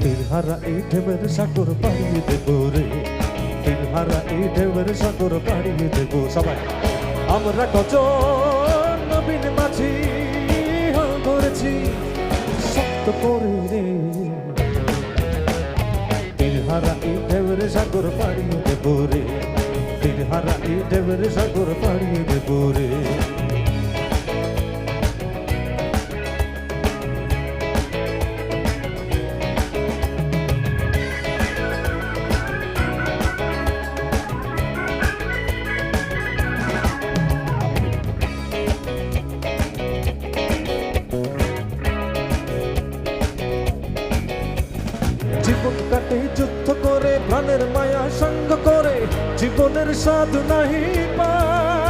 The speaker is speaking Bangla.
তিনহারা এই ঢেউয়ের সাগর পাড়িয়ে দেব রে, তিনহারা এই ঢেউয়ের সাগর পাড়িয়ে দেব। সবাই আমরা কজন নবীন মাঝি হাল ধরেছি শক্ত করে রে, তিনহারা এই ঢেউয়ের সাগর পাড়িয়ে দেব রে, তিনহারা এই ঢেউয়ের সাগর পাড়িয়ে দেব রে। জীবন কাটে যুদ্ধ করে, প্রাণের মায়া সঙ্গ করে, জীবনের স্বাদ নাহি পায়।